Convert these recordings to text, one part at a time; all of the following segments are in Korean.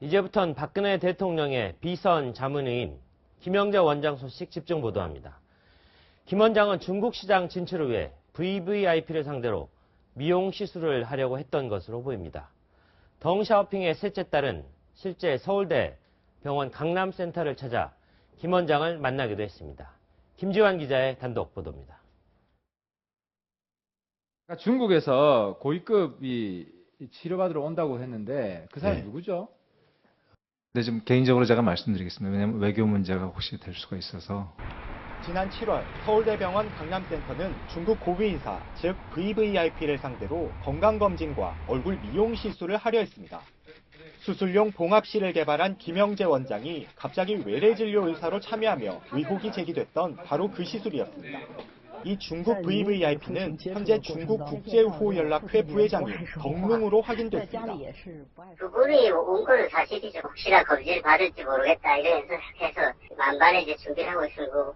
이제부턴 박근혜 대통령의 비선 자문의인 김영재 원장 소식 집중 보도합니다. 김 원장은 중국 시장 진출을 위해 VVIP를 상대로 미용 시술을 하려고 했던 것으로 보입니다. 덩샤오핑의 셋째 딸은 실제 서울대 병원 강남센터를 찾아 김 원장을 만나기도 했습니다. 김지환 기자의 단독 보도입니다. 중국에서 고위급이 치료받으러 온다고 했는데 그 사람이 누구죠? 네, 좀 개인적으로 제가 말씀드리겠습니다. 왜냐하면 외교 문제가 혹시 될 수가 있어서. 지난 7월 서울대병원 강남센터는 중국 고위인사, 즉 VVIP를 상대로 건강검진과 얼굴 미용 시술을 하려 했습니다. 수술용 봉합실을 개발한 김영재 원장이 갑자기 외래진료 의사로 참여하며 의혹이 제기됐던 바로 그 시술이었습니다. 이 중국 VVIP는 현재 중국 국제후호연락회 부회장인 덩룽으로 확인됐습니다. 그분이 온 건 사실이죠. 혹시나 검진을 받을지 모르겠다 이런 생각해서 만반의 이제 준비를 하고 있는 거고.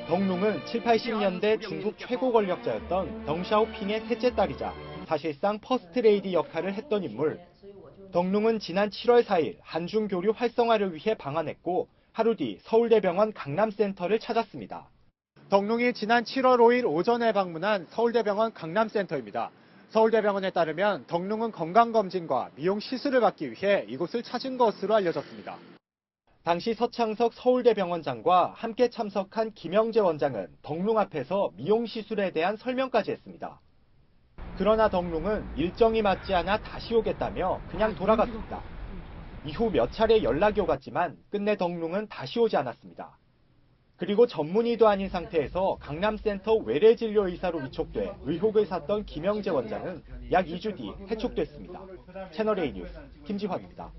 덩룽은 7, 80년대 중국 최고 권력자였던 덩샤오핑의 셋째 딸이자 사실상 퍼스트레이디 역할을 했던 인물. 덩룽은 지난 7월 4일 한중 교류 활성화를 위해 방한했고 하루 뒤 서울대병원 강남센터를 찾았습니다. 덩룽이 지난 7월 5일 오전에 방문한 서울대병원 강남센터입니다. 서울대병원에 따르면 덩룽은 건강검진과 미용 시술을 받기 위해 이곳을 찾은 것으로 알려졌습니다. 당시 서창석 서울대병원장과 함께 참석한 김영재 원장은 덩룽 앞에서 미용 시술에 대한 설명까지 했습니다. 그러나 덩룽은 일정이 맞지 않아 다시 오겠다며 그냥 돌아갔습니다. 이후 몇 차례 연락이 오갔지만 끝내 덩룽은 다시 오지 않았습니다. 그리고 전문의도 아닌 상태에서 강남센터 외래진료 의사로 위촉돼 의혹을 샀던 김영재 원장은 약 2주 뒤 해촉됐습니다. 채널A 뉴스 김지환입니다.